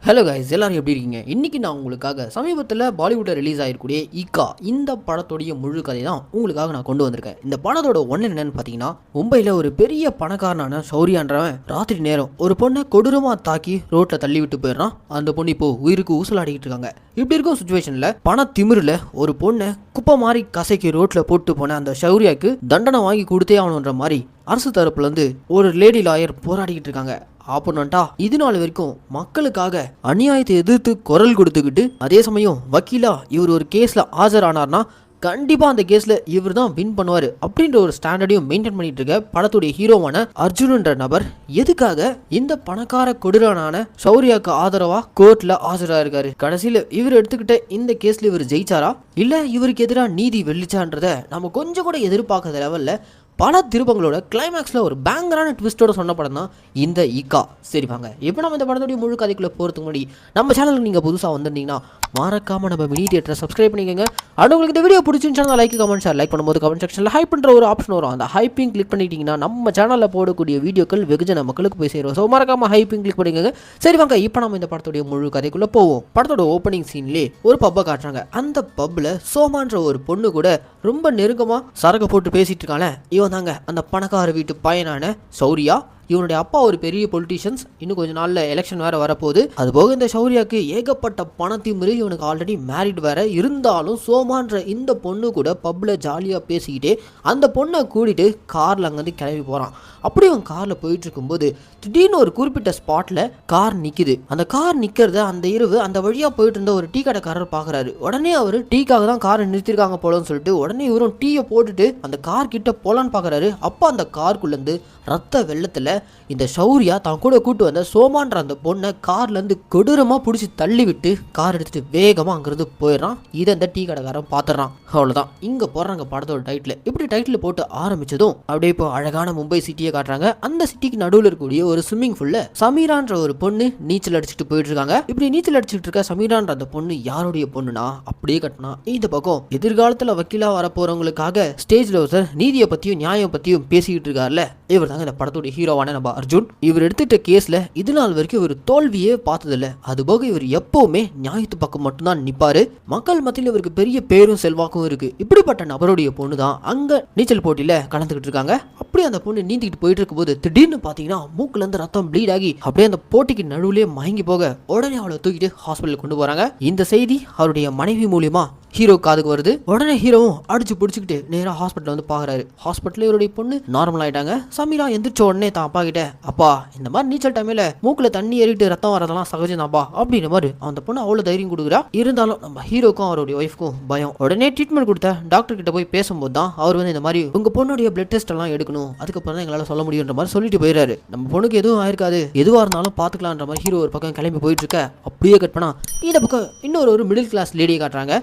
Hello guys, எல்லாரும் எப்படி இருக்கீங்க? இன்றைக்கி நான் உங்களுக்காக சமீபத்தில் பாலிவுட்டில் ரிலீஸ் ஆகிருக்கூடிய ஈகா இந்த படத்தோடைய முழு கதை தான் உங்களுக்காக நான் கொண்டு வந்திருக்கேன். இந்த படத்தோட ஒன்று என்னன்னு பார்த்தீங்கன்னா, மும்பையில் ஒரு பெரிய பணக்காரனான சௌரியான்றவன் ராத்திரி நேரம் ஒரு பொண்ணை கொடூரமாக தாக்கி ரோட்டில் தள்ளி விட்டு போயிடுறான். அந்த பொண்ணு இப்போ உயிருக்கு ஊசலாடிக்கிட்டு இருக்காங்க. இப்படி இருக்கும் சுச்சுவேஷனில் பண திமிரில் ஒரு பொண்ணை குப்பை மாதிரி கசைக்கு ரோட்டில் போட்டு போன அந்த சௌரியாவுக்கு தண்டனை வாங்கி கொடுத்தே ஆகணுன்ற மாதிரி அரசு தரப்புலேருந்து ஒரு லேடி லாயர் போராடிக்கிட்டு இருக்காங்க. ஆப்போனண்டா இது நாள் வரைக்கும் மக்களுக்காக அநியாயத்தை எதிர்த்து குரல் கொடுத்துக்கிட்டு அதே சமயம் வக்கீலா இவர் ஒரு கேஸ்ல ஆஜரானார்னா கண்டிப்பா அந்த கேஸ்ல இவர் தான் வின் பண்ணுவாரு அப்படின்ற ஒரு ஸ்டாண்டர்டையும் மெயின்டைன் பண்ணிட்டு இருக்க படத்துடைய ஹீரோவான அர்ஜுன்ன்ற நபர் எதுக்காக இந்த பணக்கார கொடூரனான சௌரியாக்கு ஆதரவா கோர்ட்ல ஆஜரா இருக்காரு. கடைசியில இவர் எடுத்துக்கிட்ட இந்த கேஸ்ல இவர் ஜெயிச்சாரா இல்ல இவருக்கு எதிராக நீதி வெள்ளிச்சான்றத நம்ம கொஞ்சம் கூட எதிர்பார்க்காத லெவல்ல பல திருப்பங்களோட கிளைமேக்ஸில் ஒரு பேங்கரான ட்விஸ்டோட சொன்ன படம் தான் இந்த ஈகா. சரி வாங்க, இப்போ நம்ம இந்த படத்துடைய முழு கதைக்குள்ளே போகிறதுக்கு முன்னாடி நம்ம சேனலுக்கு நீங்கள் புதுசாக வந்திருந்தீங்கன்னா மறக்காமல் நம்ம மினி தியேட்டரை சப்ஸ்கிரைப் பண்ணிக்கோங்க. அது உங்களுக்கு இந்த வீடியோ பிடிச்சிருந்துச்சுன்னா லைக் கமெண்ட் ஷேர் லைக் பண்ணும்போது கமெண்ட் செக்ஷனில் ஹைப் பண்ணுற ஒரு ஆப்ஷன் வரும். அந்த ஹைப்பிங் கிளிக் பண்ணிட்டீங்கன்னா நம்ம சேனலில் போடக்கூடிய வீடியோக்கள் வெகுஜன மக்களுக்கு போய் சேரும். ஸோ மறக்காமல் ஹைப்பிங் கிளிக் பண்ணிக்கோங்க. சரி வாங்க, இப்போ நம்ம இந்த படத்துடைய முழு கதைக்குள்ளே போவோம். படத்தோட ஓப்பனிங் சீன்லேயே ஒரு பப்பை காட்டுறாங்க. அந்த பப்பில் சோமான்ற ஒரு பொண்ணு கூட ரொம்ப நெருக்கமாக சரக்கு போட்டு பேசிட்டு இருக்காங்க. இவன் தாங்க அந்த பணக்கார வீட்டு பையனான சௌரியா. இவனுடைய அப்பா ஒரு பெரிய பொலிட்டீஷியன்ஸ். இன்னும் கொஞ்சம் நாளில் எலெக்ஷன் வேறு வரப்போகுது. அதுபோக இந்த சௌரியாவுக்கு ஏகப்பட்ட பணத்திமிரு. இவனுக்கு ஆல்ரெடி மேரிட் வேறு. இருந்தாலும் சோமான்ற இந்த பொண்ணு கூட பப்பில் ஜாலியாக பேசிக்கிட்டே அந்த பொண்ணை கூட்டிகிட்டு காரில் அங்கேருந்து கிளம்பி போகிறான். அப்படி அவன் காரில் போயிட்டு இருக்கும்போது திடீர்னு ஒரு குறிப்பிட்ட ஸ்பாட்டில் கார் நிற்கிது. அந்த கார் நிற்கிறத அந்த இரவு அந்த வழியாக போயிட்டு இருந்த ஒரு டீ கடைக்காரர் பார்க்குறாரு. உடனே அவர் டீக்காக தான் காரை நிறுத்திருக்காங்க போலன்னு சொல்லிட்டு உடனே இவரும் டீயை போட்டுட்டு அந்த கார் கிட்ட போலான்னு பார்க்குறாரு. அப்போ அந்த காருக்குள்ளேருந்து ரத்த வெள்ளத்தில் இந்த சௌரியா தான் கூட கூட்டு வந்த சோமான்ற அந்த பொண்ணை கார்லேருந்து கொடூரமாக பிடிச்சி தள்ளி விட்டு கார் எடுத்துகிட்டு வேகமாக அங்கேருந்து போயிடறான். இதை அந்த டீ கடைக்காரன் பார்த்துறான். அவ்வளோதான், இங்கே போடுறாங்க படத்தோட டைட்டில். இப்படி டைட்டில் போட்டு ஆரம்பித்ததும் அப்படியே இப்போ அழகான மும்பை சிட்டியை காட்டுறாங்க. அந்த சிட்டிக்கு நடுவில் இருக்கக்கூடிய ஒரு ஸ்விம்மிங் பூல்ல சமீரான்ற ஒரு பொண்ணு நீச்சல் அடிச்சுட்டு போயிட்டு இருக்காங்க. இப்படி நீச்சல் அடிச்சுட்டு இருக்க சமீரான்ற அந்த பொண்ணு யாருடைய பொண்ணுனா அப்படியே கட்டினா இந்த பக்கம் எதிர்காலத்தில் வக்கீலா வரப்போறவங்களுக்காக ஸ்டேஜ்ல ஒருத்தர் நீதியை பற்றியும் நியாயம் பற்றியும் பேசிக்கிட்டு இருக்காருல்ல, இவர் தாங்க இந்த படத்துடைய ஹீரோவான நம்ம அர்ஜுன். இவர் எடுத்துட்ட கேஸ்ல இது நாள் வரைக்கும் இவர் தோல்வியே பார்த்ததில்ல. அதுபோக இவர் எப்பவுமே நியாயத்து பக்கம் மட்டும்தான் நிப்பாரு. மக்கள் மத்தியில் இவருக்கு பெரிய பேரும் செல்வாக்கும் இருக்கு. இப்படிப்பட்ட நபருடைய பொண்ணு தான் அங்க நீச்சல் போட்டியில கலந்துகிட்டு இருக்காங்க. அப்படி அந்த பொண்ணு நீந்திக்கிட்டு போயிட்டு இருக்கும்போது திடீர்னு பாத்தீங்கன்னா மூக்குல இருந்து ரத்தம் ப்ளீட் ஆகி அப்படியே அந்த போட்டிக்கு நடுவுலயே மயங்கி போக உடனே அவளை தூக்கிட்டு ஹாஸ்பிட்டல் கொண்டு போறாங்க. இந்த செய்தி அவருடைய மனைவி மூலியமா ஹீரோ காதுக்கு வருது. உடனே ஹீரோவும் அடிச்சு பிடிச்சிக்கிட்டு நேராக ஹாஸ்பிட்டல் வந்து பார்க்குறாரு. ஹாஸ்பிட்டலில் இவருடைய பொண்ணு நார்மல் ஆகிட்டாங்க. சமீரா எந்திரிச்ச உடனே தான் அப்பா கிட்ட, அப்பா இந்த மாதிரி நீச்சல் டைமில் மூக்கில் தண்ணி ஏறிட்டு ரத்தம் வரதெல்லாம் சகஜம் தான்ப்பா அப்படின்ற மாதிரி அந்த பொண்ணு அவ்வளோ தைரியம் கொடுக்குறா. இருந்தாலும் நம்ம ஹீரோக்கும் அவருடைய ஒய்ஃப்க்கும் பயம். உடனே ட்ரீட்மெண்ட் கொடுத்த டாக்டர் கிட்ட போய் பேசும்போது தான் அவர் வந்து இந்த மாதிரி உங்கள் பொண்ணுடைய பிளட் டெஸ்ட் எல்லாம் எடுக்கணும், அதுக்கப்புறம் தான் எங்களால் சொல்ல முடியுன்ற மாதிரி சொல்லிட்டு போயிடுறாரு. நம்ம பொண்ணுக்கு எதுவும் ஆயிருக்காது, எதுவாக இருந்தாலும் பார்த்துக்கலான்ற மாதிரி ஹீரோ ஒரு பக்கம் கிளம்பி போயிட்டு இருக்க. அப்படியே கட் பண்ணா இந்த பக்கம் இன்னொரு மிடில் கிளாஸ் லேடியை காட்டுறாங்க.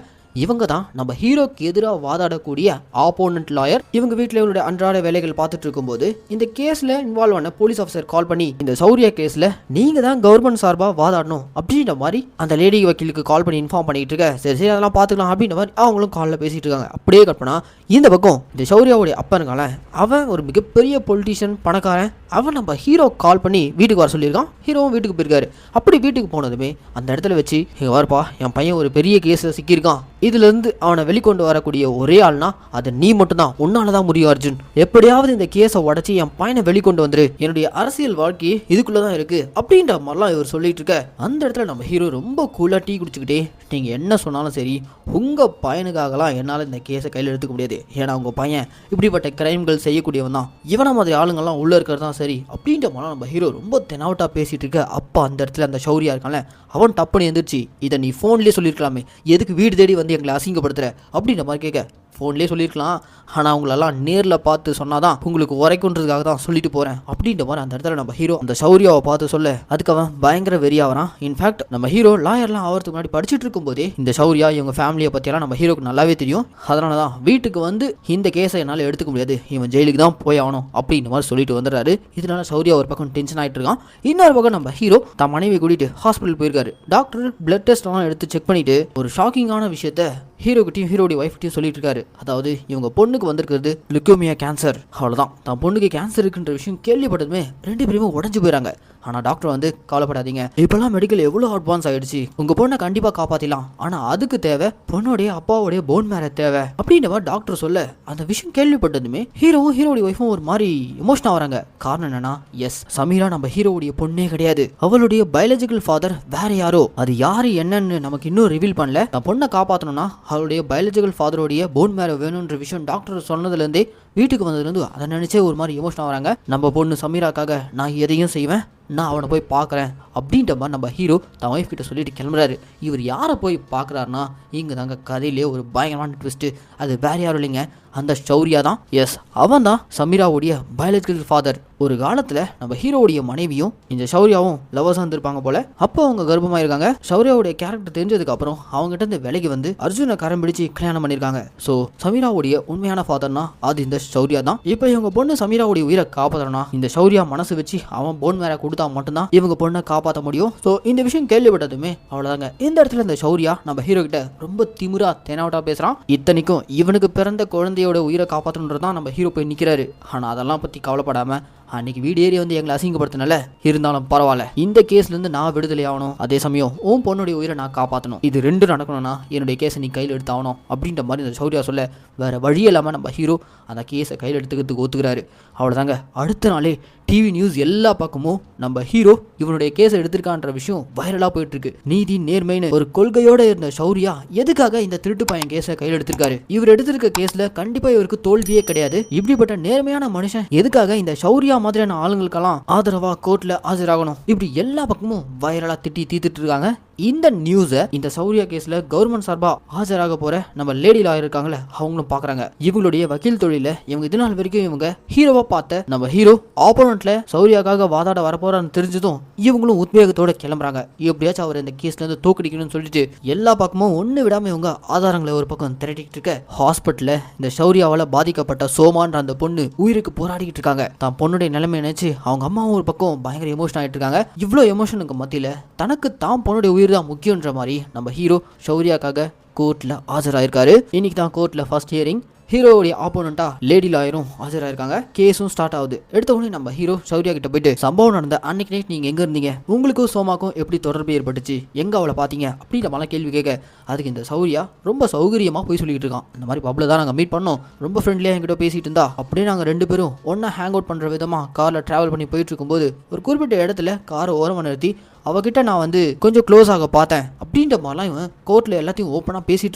இவங்க தான் நம்ம ஹீரோக்கு எதிராக வாதாடக்கூடிய ஆப்போனன்ட் லாயர். இவங்க வீட்டில் இவருடைய அன்றாட வேலைகள் பார்த்துட்டு இருக்கும்போது இந்த கேஸில் இன்வால்வ் ஆன போலீஸ் ஆஃபீஸர் கால் பண்ணி இந்த சௌரியா கேஸில் நீங்கள் தான் கவர்மெண்ட் சார்பாக வாதாடணும் அப்படின்ற மாதிரி அந்த லேடி வக்கீலுக்கு கால் பண்ணி இன்ஃபார்ம் பண்ணிட்டு இருக்க. சரி அதெல்லாம் பார்த்துக்கலாம் அப்படின்ற மாதிரி அவங்களும் காலில் பேசிட்டு இருக்காங்க. அப்படியே கட் பண்ணா இந்த பக்கம் இந்த சௌரியாவுடைய அப்பனுக்கால அவன் ஒரு மிகப்பெரிய பொலிட்டீஷியன் பணக்காரன். அவன் நம்ம ஹீரோ கால் பண்ணி வீட்டுக்கு வர சொல்லியிருக்கான். ஹீரோவும் வீட்டுக்கு போயிருக்காரு. அப்படி வீட்டுக்கு போனதுமே அந்த இடத்துல வச்சு, இங்கே வரப்பா என் பையன் ஒரு பெரிய கேஸில் சிக்கியிருக்கான், இதுலேருந்து அவனை வெளிக்கொண்டு வரக்கூடிய ஒரே ஆள்னா அது நீ மட்டும்தான், உன்னால தான் முடியும் அர்ஜுன். எப்படியாவது இந்த கேஸை உடச்சி என் பையனை வெளிக்கொண்டு வந்துரு, என்னுடைய அரசியல் வாழ்க்கையே இதுக்குள்ளே தான் இருக்கு அப்படின்ற மாதிரிலாம் இவர் சொல்லிட்டு இருக்க. அந்த இடத்துல நம்ம ஹீரோ ரொம்ப கூலாக டீ குடிச்சுக்கிட்டே, நீங்கள் என்ன சொன்னாலும் சரி உங்கள் பையனுக்காகலாம் என்னால் இந்த கேஸை கையில் எடுத்துக்க முடியாது, ஏன்னா உங்கள் பையன் இப்படிப்பட்ட கிரைம்கள் செய்யக்கூடியவன் தான், இவனை மாதிரி ஆளுங்கள்லாம் உள்ளே இருக்கிறது தான் சரி அப்படின்ற மாதிரி நம்ம ஹீரோ ரொம்ப தெனாவட்டாக பேசிட்டு இருக்க. அப்போ அந்த இடத்துல அந்த சௌரியா இருக்கான்ல, அவன் டப்புன்னு எந்திரிச்சு, இதை நீ ஃபோன்லேயே சொல்லியிருக்கலாமே, எதுக்கு வீடு தேடி வந்து எங்களை அசிங்கப்படுத்துற அப்படின்ற மாதிரி கேட்க. ஃபோன்லேயே சொல்லியிருக்கலாம், ஆனால் அவங்களெல்லாம் நேரில் பார்த்து சொன்னாதான் உங்களுக்கு உரைக்குன்றதுக்காக தான் சொல்லிட்டு போகிறேன் அப்படின்ற மாதிரி அந்த இடத்துல நம்ம ஹீரோ அந்த சௌரியாவை பார்த்து சொல்ல அதுக்கு அவன் பயங்கர வெறியாகிறான். இன்ஃபேக்ட் நம்ம ஹீரோ லாயர்லாம் ஆகிறதுக்கு முன்னாடி படிச்சுட்டு இருக்கும்போதே இந்த சௌரியா இவங்க ஃபேமிலியை பற்றியெல்லாம் நம்ம ஹீரோக்கு நல்லாவே தெரியும். அதனால தான் வீட்டுக்கு வந்து இந்த கேஸை என்னால் எடுத்துக்க முடியாது, இவன் ஜெயிலுக்கு தான் போய் ஆகணும் அப்படின்ற மாதிரி சொல்லிட்டு வந்துடுறாரு. இதனால சௌரியா ஒரு பக்கம் டென்ஷன் ஆகிட்டு இருக்கான். இன்னொரு பக்கம் நம்ம ஹீரோ தான் மனைவி கூட்டிட்டு ஹாஸ்பிட்டல் போயிருக்காரு. டாக்டர் பிளட் டெஸ்ட் எல்லாம் எடுத்து செக் பண்ணிட்டு ஒரு ஷாக்கிங்கான விஷயத்த ஹீரோக்கிட்டையும் ஹீரோடைய ஒய்ஃப்கிட்டையும் சொல்லிட்டு இருக்காரு. அதாவது இவங்க பொண்ணுக்கு வந்திருக்கிறது லுக்கோமியா கேன்சர். அவ்வளோதான், தான் பொண்ணுக்கு கேன்சர் இருக்குன்ற விஷயம் கேள்விப்பட்டதுமே ரெண்டு பேருமே உடஞ்சு போயிடறாங்க. ஆனா டாக்டர் வந்து கவலைப்படாதீங்க, இப்பெல்லாம் மெடிக்கல் எவ்வளவு அட்வான்ஸ் ஆயிடுச்சு, உங்க பொண்ணை கண்டிப்பா காப்பாத்திலாம், ஆனா அதுக்கு தேவை பொண்ணுடைய அப்பாவுடைய போன் மேர தேவை அப்படின்ற மாதிரி டாக்டர் சொல்ல அந்த விஷயம் கேள்விப்பட்டதுமே ஹீரோவும் ஹீரோடைய ஒய்ஃபும் ஒரு மாதிரி எமோஷனா வராங்க. காரணம் என்னன்னா, எஸ், சமீரா நம்ம ஹீரோவுடைய பொண்ணே கிடையாது, அவளுடைய பயாலஜிக்கல் ஃபாதர் வேற யாரோ. அது யாரு என்னன்னு நமக்கு இன்னும் ரிவீல் பண்ணல. நான் பொண்ணை காப்பாற்றணும்னா அவளுடைய பயாலஜிக்கல் ஃபாதரோடைய போன் மேர வேணும்ன்ற விஷயம் டாக்டர் சொன்னதுல இருந்தே வீட்டுக்கு வந்ததுலேருந்து அதை நினைச்சே ஒரு மாதிரி எமோஷனாக வராங்க. நம்ம பொண்ணு சமீராக்காக நான் எதையும் செய்வேன், நான் அவனை போய் பார்க்குறேன் அப்படின்ற மாதிரி நம்ம ஹீரோ தன் ஒய்ஃப் கிட்ட சொல்லிட்டு கிளம்புறாரு. இவர் யாரை போய் பார்க்குறாருன்னா, இங்கே தாங்க கதையிலே ஒரு பயங்கரமான ட்விஸ்ட்டு. அது வேற யாரும் இல்லைங்க, அந்த ஷௌரியா தான். எஸ், அவன் தான் சமீராவுடைய பயாலஜிக்கல் ஃபாதர். ஒரு காலத்தில் நம்ம ஹீரோவுடைய மனைவியும் இந்த ஷௌரியாவும் லவர்ஸாக இருந்திருப்பாங்க போல. அப்போ அவங்க கர்ப்பமாக இருக்காங்க. ஷௌரியாவுடைய கேரக்டர் தெரிஞ்சதுக்கு அப்புறம் அவங்ககிட்ட இருந்து விலைக்கு வந்து அர்ஜுனை கரம் பிடிச்சு கல்யாணம் பண்ணியிருக்காங்க. ஸோ சமீராவுடைய உண்மையான ஃபாதர்னா அது இந்த ஷௌரியா தான். இப்போ இவங்க பொண்ணு சமீராவுடைய உயிரை காப்பாற்றணும்னா இந்த ஷௌரியா மனசு வச்சு அவன் போன் மேல கொடுத்தா மட்டும்தான் இவங்க பொண்ணை காப்பாற்ற முடியும். ஸோ இந்த விஷயம் கேள்விப்பட்டதுமே அவ்வளோதாங்க. இந்த இடத்துல இந்த ஷௌரியா நம்ம ஹீரோ கிட்ட ரொம்ப திமிரா தேனாவட்டா பேசுறான். இத்தனைக்கும் இவனுக்கு பிறந்த குழந்தையோட உயிரை காப்பாற்றணுன்றதான் நம்ம ஹீரோ போய் நிற்கிறாரு. ஆனால் அதெல்லாம் பற்றி கவலைப்படாம அன்னைக்கு வீடு ஏறி வந்து எங்களை அசிங்கப்படுத்தினால இருந்தாலும் பரவாயில்ல, இந்த கேஸ்லேருந்து நான் விடுதலை ஆகணும், அதே சமயம் உன் பொண்ணுடைய உயிரை நான் காப்பாற்றணும், இது ரெண்டு நடக்கணும்னா என்னுடைய கேஸை நீ கையில் எடுத்து ஆகணும் அப்படின்ற மாதிரி இந்த ஷௌரியா சொல்ல வேறு வழி இல்லாமல் நம்ம ஹீரோ அந்த கேஸை கையில் எடுத்துக்கிறதுக்கு ஒத்துக்கிறாரு. அவ்வளோதாங்க. அடுத்த நாளே டிவி நியூஸ் எல்லா பக்கமும் நம்ம ஹீரோ இவனுடைய கேஸை எடுத்திருக்கான்ற விஷயம் வைரலாக போயிட்டு இருக்கு. நீதி நேர்மைன்னு ஒரு கொள்கையோட இருந்த ஷௌரியா எதுக்காக இந்த திருட்டு பையன் கேஸை கையில் எடுத்திருக்காரு? இவர் எடுத்திருக்க கேஸ்ல கண்டிப்பா இவருக்கு தோல்வியே கிடையாது. இப்படிப்பட்ட நேர்மையான மனுஷன் எதுக்காக இந்த ஷௌரியா மாதிரியான ஆளுங்களுக்கெல்லாம் ஆதரவா கோர்ட்ல ஆஜராகணும்? இப்படி எல்லா பக்கமும் வைரலா திட்டி தீர்த்துட்டு இருக்காங்க. இந்த நியூஸை இந்த ஷௌரியா கேஸ்ல கவர்மெண்ட் சார்பா ஆஜராக போற நம்ம லேடி லாயர் இருக்காங்களே அவங்களும் பாக்குறாங்க. இவங்களுடைய வக்கீல் தொழில இவங்க இது நாள் வரைக்கும் இவங்க ஹீரோவா பார்த்த நம்ம ஹீரோ ஆப்போனன்ட்ல ஷௌரியாக்காக வாதாட வரப்போறான்னு தெரிஞ்சதும் இவங்களும் உத்வேகத்தோட கிளம்புறாங்க. எப்படியாச்சும் அவர் இந்த கேஸ்ல இருந்து தோக்கடிக்கணும்னு சொல்லிட்டு எல்லா பக்கமும் ஒண்ணு விடாம இவங்க ஆதாரங்களை ஒரு பக்கம் திரட்டிட்டு இருக்க ஹாஸ்பிட்டல்ல இந்த ஷௌரியாவால பாதிக்கப்பட்ட சோமான்ற அந்த பொண்ணு உயிருக்கு போராடிக்கிட்டு இருக்காங்க. தான் பொண்ணுடைய நிலைமை நினைச்சு அவங்க அம்மாவும் ஒரு பக்கம் பயங்கர எமோஷன் ஆயிட்டு இருக்காங்க. இவ்வளவு எமோஷனுக்கு மத்தியில தனக்கு தான் பொண்ணுடைய உயிர் தான் முக்கியன்ற மாதிரி நம்ம ஹீரோ ஷௌரியாக்காக கோர்ட்ல ஆஜராயிருக்காரு. இன்னைக்கு தான் கோர்ட்ல ஃபர்ஸ்ட் ஹியரிங். ஹீரோவுடைய ஆப்போனண்டா லேடி லாயரும் ஆஜராயிருக்காங்க. கேஸும் ஸ்டார்ட் ஆகுது. எடுத்த உடனே நம்ம ஹீரோ ஷௌரியா கிட்ட போயிட்டு சம்பவம் நடந்த அன்னைக்கு நைட் நீங்க எங்க இருந்தீங்க, உங்களுக்கும் சோமாக்கும் எப்படி தொடர்பு ஏற்பட்டுச்சு, எங்க அவளை பாத்தீங்க அப்படின்ற மாதிரி கேள்வி கேட்க அதுக்கு இந்த ஷௌரியா ரொம்ப சௌகரியமா போய் சொல்லிட்டு இருக்கான். இந்த மாதிரி பப்ல தான் நாங்க மீட் பண்ணோம், ரொம்ப ஃப்ரெண்ட்லியா என்கிட்ட பேசிட்டு இருந்தா, அப்படியே நாங்க ரெண்டு பேரும் ஒன்னா ஹேங் அவுட் பண்ற விதமா கார்ல டிராவல் பண்ணி போயிட்டு இருக்கும்போது ஒரு குறிப்பிட்ட இடத்துல காரை ஓரமா நிறுத்தி அவகிட்ட நான் வந்து கொஞ்சம் க்ளோஸ் ஆக பார்த்தேன் அப்படின்ற மாதிரிலாம் இவன் கோர்ட்ல எல்லாத்தையும் ஓப்பனா பேசிட்டு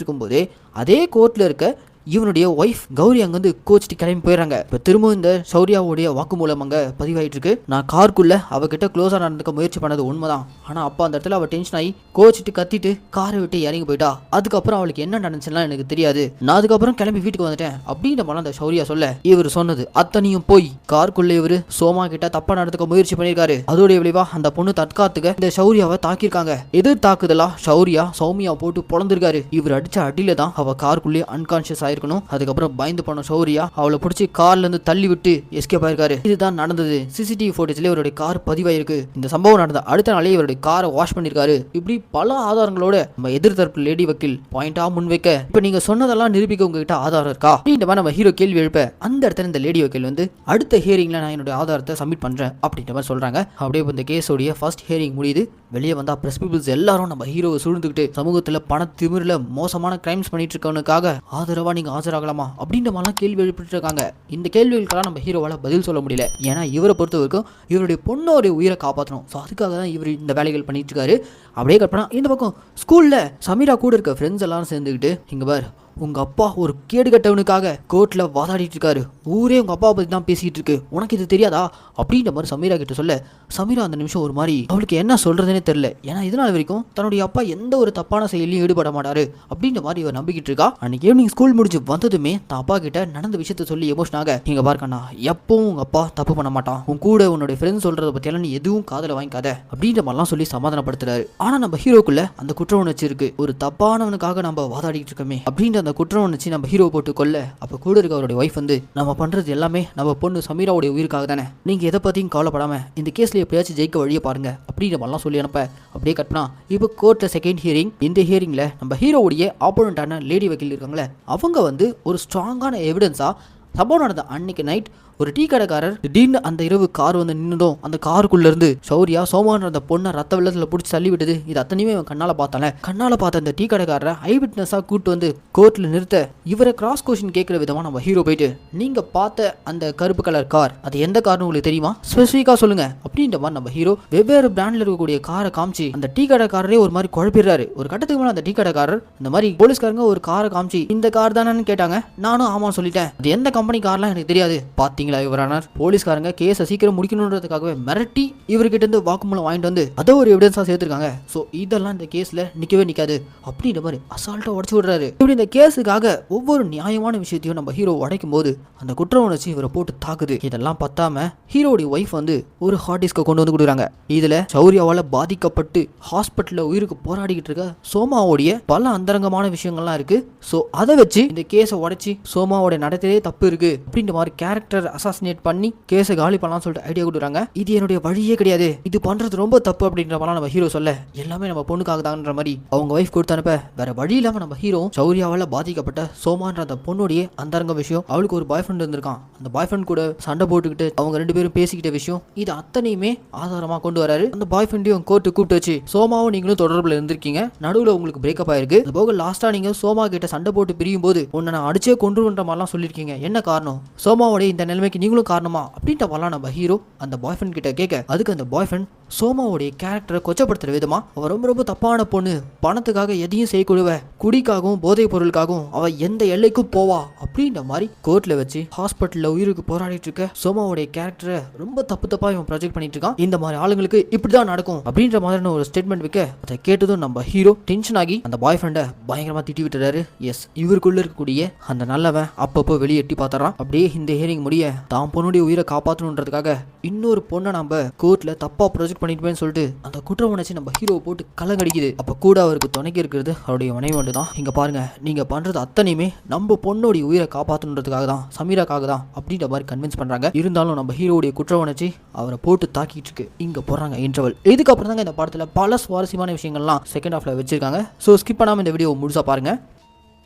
இருக்கும்போதே அதே கோர்ட்ல இருக்க இவனுடைய ஒய்ஃப் கௌரி அங்கேருந்து கோச்சிட்டு கிளம்பி போயிடறாங்க. இப்போ திரும்பவும் இந்த ஷௌரியாவுடைய வாக்குமூலம் அங்கே பதிவாயிட்டு இருக்கு. நான் காருக்குள்ள அவகிட்ட க்ளோஸாக நடந்துக்க முயற்சி பண்ணது உண்மைதான், ஆனால் அப்போ அந்த இடத்துல அவள் டென்ஷன் ஆகி கோச்சிட்டு கத்திட்டு காரை விட்டு இறங்கி போயிட்டா. அதுக்கப்புறம் அவளுக்கு என்ன நடந்துச்சுன்னா எனக்கு தெரியாது, நான் அதுக்கப்புறம் கிளம்பி வீட்டுக்கு வந்துட்டேன் அப்படின்ற மாதிரி அந்த ஷௌரியா சொல்ல இவர் சொன்னது அத்தனையும் போய் காருக்குள்ள இவர் சோமா கிட்ட தப்பா நடந்துக்க முயற்சி பண்ணியிருக்காரு. அதோடைய விளைவா அந்த பொண்ணு தற்காத்துக்க இந்த ஷௌரியாவை தாக்கியிருக்காங்க. எதிர் தாக்குதலா ஷௌரியா சௌமியா போட்டு பொழந்திருக்காரு. இவர் அடிச்ச அடியில தான் அவ காருக்குள்ளே அன்கான்சியஸ் இருக்கணும். அதுக்கப்புறம் பயந்து போன ஷௌரியா அவளை பிடிச்சி கார்ல இருந்து தள்ளி விட்டு எஸ்கேப் ஆயிருக்காரு. இதுதான் நடந்தது. சிசிடிவி ஃபுட்டேஜ்ல இவருடைய கார் பதிவாயிருக்கு. இந்த சம்பவம் நடந்த அடுத்த நாளே இவருடைய காரை வாஷ் பண்ணிருக்காரு. இப்படி பல ஆதாரங்களோட நம்ம எதிர்த்தரப்பு லேடி வக்கீல் பாயிண்டா முன்வைக்க, இப்ப நீங்க சொன்னதெல்லாம் நிரூபிக்க உங்ககிட்ட ஆதாரம் இருக்கா அப்படின்ற மாதிரி நம்ம ஹீரோ கேள்வி எழுப்ப அந்த இடத்துல இந்த லேடி வக்கீல் வந்து அடுத்த ஹியரிங்ல நான் என்னுடைய ஆதாரத்தை சப்மிட் பண்றேன் அப்படின்ற மாதிரி சொல்றாங்க. அப்படியே இந்த கேஸோடைய ஃபர்ஸ்ட் ஹியரிங் முடியுது. வெளியே வந்தா பிரஸ் பீப்புள்ஸ் எல்லாரும் நம்ம ஹீரோவை சூழ்ந்துக்கிட்டு சமூகத்துல பண திமிரில் மோசமான கிரைம்ஸ் பண்ணிட்டு இருக்கவனுக்காக ஆதரவா நீங்க ஆஜராகலாமா அப்படின்ற மாதிரிலாம் கேள்வி எழுப்பிட்டு இருக்காங்க. இந்த கேள்விகளுக்கெல்லாம் நம்ம ஹீரோவால பதில் சொல்ல முடியல. ஏன்னா இவரை பொறுத்த வரைக்கும் இவருடைய பொண்ணோடைய உயிரை காப்பாற்றணும். ஸோ அதுக்காக தான் இவர் இந்த வேலைகள் பண்ணிட்டு இருக்காரு. அப்படியே கற்பனா இந்த பக்கம் ஸ்கூல்ல சமீரா கூட இருக்க ஃப்ரெண்ட்ஸ் எல்லாரும் சேர்ந்துக்கிட்டு இங்க பார் உங்க அப்பா ஒரு கேடு கட்டவனுக்காக கோர்ட்ல வாதாடிட்டு இருக்காரு, ஊரே உங்க அப்பா பத்தி தான் பேசிட்டு இருக்கு, உனக்கு இது தெரியாதா அப்படின்ற மாதிரி சமீரா கிட்ட சொல்ல சமீரா அந்த நிமிஷம் ஒரு மாதிரி அவளுக்கு என்ன சொல்றதுன்னே தெரியல. ஏன்னா இதனால வரைக்கும் தன்னுடைய அப்பா எந்த ஒரு தப்பான செயலையும் ஈடுபட மாட்டாரு அப்படின்ற மாதிரி இவர் நம்பிக்கிட்டு இருக்கா. அன்னைக்கு ஈவினிங் ஸ்கூல் முடிஞ்சு வந்ததுமே தான் அப்பா கிட்ட நடந்த விஷயத்த சொல்லி எமோஷனாக இங்க பார்க்கண்ணா எப்பவும் உங்க அப்பா தப்பு பண்ண மாட்டான், உன் கூட உன்னுடைய ஃப்ரெண்ட்ஸ் சொல்றதை பத்தியெல்லாம் நீ எதுவும் காதல வாங்கிக்காத அப்படின்ற மாதிரிலாம் சொல்லி சமாதானப்படுத்துறாரு. ஆனா நம்ம ஹீரோக்குள்ள அந்த குற்ற உணர்ச்சி இருக்கு. ஒரு தப்பானவனுக்காக நம்ம வாதாடிட்டு இருக்கோமே அப்படின்ற அந்த குற்றம் உணர்ச்சி நம்ம ஹீரோ போட்டு கொல்ல அப்ப கூட இருக்க அவருடைய ஒய்ஃப் வந்து நம்ம பண்றது எல்லாமே நம்ம பொண்ணு சமீராவுடைய உயிருக்காக தானே, நீங்க எதை பத்தியும் கவலைப்படாம இந்த கேஸ்ல எப்படியாச்சும் ஜெயிக்க வழியை பாருங்க அப்படின்ற மாதிரிலாம் சொல்லி அனுப்ப அப்படியே கட்னா இப்போ கோர்ட்ல செகண்ட் ஹியரிங். இந்த ஹியரிங்ல நம்ம ஹீரோவுடைய ஆப்போனண்டான லேடி வக்கீல் இருக்காங்களே அவங்க வந்து ஒரு ஸ்ட்ராங்கான எவிடன்ஸா சம்பவம் நடந்த அன்னைக்கு நைட் ஒரு டீ கடைக்காரர் திடீர்னு அந்த இரவு கார் வந்து நின்னுடும் அந்த காருக்குள்ள இருந்து சௌரியா சோமான்ற அந்த பொண்ணை ரத்த வெள்ளத்துல பிடிச்சி தள்ளி விட்டது. இது அத்தனையுமே கண்ணால பார்த்தால. கண்ணால பார்த்த அந்த டீ கடைக்காரரை ஐ விட்னஸா கூட்டு வந்து கோர்ட்ல நிறுத்த இவரை கிராஸ் கொஸ்டின் கேட்கிற விதமா நம்ம ஹீரோ போயிட்டு நீங்க பார்த்த அந்த கருப்பு கலர் கார் அது எந்த கார்னு உங்களுக்கு தெரியுமா, ஸ்பெசிஃபிக்கா சொல்லுங்க அப்படின்ற மாதிரி நம்ம ஹீரோ வெவ்வேறு பிராண்ட்ல இருக்கக்கூடிய காரை காமிச்சு அந்த டீ கடைக்காரரே ஒரு மாதிரி குழப்பிடுறாரு. ஒரு கட்டத்துக்கு மேல அந்த டீ கடைக்காரர் இந்த மாதிரி போலீஸ்காரங்க ஒரு காரை காமிச்சு இந்த கார் தானு கேட்டாங்க. நானும் ஆமா சொல்லிட்டேன். அது எந்த கம்பெனி கார்லாம் எனக்கு தெரியாது. பாத்தீங்களா இவரானார். போலீஸ்காரங்க கேஸை சீக்கிரம் முடிக்கணுன்றதுக்காகவே மிரட்டி இவர்கிட்ட இருந்து வாக்குமூலம் வாங்கிட்டு வந்து அதை ஒரு எவிடன்ஸா சேர்த்திருக்காங்க. சோ இதெல்லாம் இந்த கேஸ்ல நிக்கவே நிக்காது அப்படின்ற மாதிரி அசால்ட்டா உடைச்சு விடுறாரு. இப்படி இந்த கேஸுக்காக ஒவ்வொரு நியாயமான விஷயத்தையும் நம்ம ஹீரோ உடைக்கும் போது அந்த குற்ற உணர்ச்சி இவரை போட்டு தாக்குது. இதெல்லாம் பத்தாம ஹீரோடைய ஒய்ஃப் வந்து ஒரு ஹார்ட் டிஸ்கை கொண்டு வந்து கொடுக்குறாங்க. இதுல சௌரியாவால பாதிக்கப்பட்டு ஹாஸ்பிட்டல்ல உயிருக்கு போராடிக்கிட்டு இருக்க சோமாவுடைய பல அந்தரங்கமான விஷயங்கள்லாம் இருக்கு. சோ அதை வச்சு இந்த கேஸை உடைச்சி சோமாவோட நடத்தையே தப்பு இருக்கு அப்படின்ற மாதிரி கேரக்டர் அசாசினேட் பண்ணி கேஸை காலி பண்ணலாம் சொல்லிட்டு ஐடியா கொடுக்குறாங்க. இது என்னுடைய வழியே கிடையாது, இது பண்றது ரொம்ப தப்பு அப்படின்ற மாதிரி நம்ம ஹீரோ சொல்ல எல்லாமே நம்ம பொண்ணுக்காக தான்ற மாதிரி அவங்க வைஃப் கொடுத்து அனுப்ப வேற வழி இல்லாம நம்ம ஹீரோ சௌரியாவால பாதிக்கப்பட்ட சோமான்ற அந்த பொண்ணுடைய அந்தரங்க விஷயம், அவளுக்கு ஒரு பாய் ஃப்ரெண்ட் இருந்திருக்கான், அந்த பாய் ஃப்ரெண்ட் கூட சண்டை போட்டுக்கிட்டு அவங்க ரெண்டு பேரும் பேசிக்கிட்ட விஷயம், இது அத்தனையுமே ஆதாரமா கொண்டு வராரு. அந்த பாய் ஃப்ரெண்டையும் கோர்ட்டு கூப்பிட்டு வச்சு சோமாவும் நீங்களும் தொடர்புல இருந்திருக்கீங்க, நடுவில் உங்களுக்கு பிரேக்கப் ஆயிருக்கு, அது போக லாஸ்டா நீங்க சோமா கிட்ட சண்டை போட்டு பிரியும் போது உன்னை நான் அடிச்சே கொன்றுன்ற மாதிரிலாம் சொல்லியிருக்கீங்க, என்ன காரணம், சோமாவோட இந்த நிலைமைக்கு நீங்களும் காரணமா அப்படின்ற மாதிரிலாம் நம்ம ஹீரோ அந்த பாய் ஃப்ரெண்ட் கிட்ட கேட்க அதுக்கு அந்த பாய் ஃப்ரெண்ட் சோமாவுடைய கேரக்டரை கொச்சப்படுத்துற விதமா அவ ரொம்ப ரொம்ப தப்பான பொண்ணு, பணத்துக்காக எதையும் செய்யக்கூடுவ, குடிக்காகவும் போதை பொருளுக்காகவும் அவ எந்த எல்லைக்கும் போவா அப்படின்ற மாதிரி கோர்ட்ல வச்சு ஹாஸ்பிட்டல்ல உயிருக்கு போராடிட்டு இருக்க சோமாவுடைய கேரக்டரை ரொம்ப தப்பா இவன் ப்ரொஜெக்ட் பண்ணிட்டு இருக்கான். இந்த மாதிரி ஆளுங்களுக்கு இப்படிதான் நடக்கும் அப்படின்ற மாதிரியான ஒரு ஸ்டேட்மெண்ட் வைக்க அதை கேட்டதும் நம்ம ஹீரோ டென்ஷன் ஆகி அந்த பாய் ஃப்ரெண்டை பயங்கரமா திட்டி விட்டுறாரு. எஸ், இவருக்குள்ள இருக்கக்கூடிய அந்த நல்லவன் அப்பப்போ வெளியே எட்டி பார்த்துறான். அப்படியே இந்த ஹியரிங் முடிய தான் பொண்ணுடைய உயிரை காப்பாற்றணுன்றதுக்காக இன்னொரு பொண்ணை நம்ம கோர்ட்ல தப்பா ப்ரொஜெக்ட் பண்ணிட்டு சொல்லிட்டு அந்த குற்ற உணர்ச்சி நம்ம ஹீரோ போட்டு கலங்கடிக்குது. அப்ப கூட அவருக்கு துணைக்கு இருக்கிறது அவருடைய மனைவி மட்டும் தான். இங்க பாருங்க, நீங்க பண்றது அத்தனையுமே நம்ம பொண்ணோடைய உயிரை காப்பாற்றணுன்றதுக்காக தான், சமீராக்காக தான் அப்படின்ற மாதிரி கன்வின்ஸ் பண்றாங்க. இருந்தாலும் நம்ம ஹீரோடைய குற்ற உணர்ச்சி அவரை போட்டு தாக்கிட்டு இருக்கு. இங்க போறாங்க இன்டர்வல். இதுக்கப்புறம் தாங்க இந்த படத்துல பல சுவாரஸ்யமான விஷயங்கள்லாம் செகண்ட் ஹாஃப்ல வச்சிருக்காங்க. ஸோ ஸ்கிப் பண்ணாம இந்த வீடியோ முழுசா பாருங்க.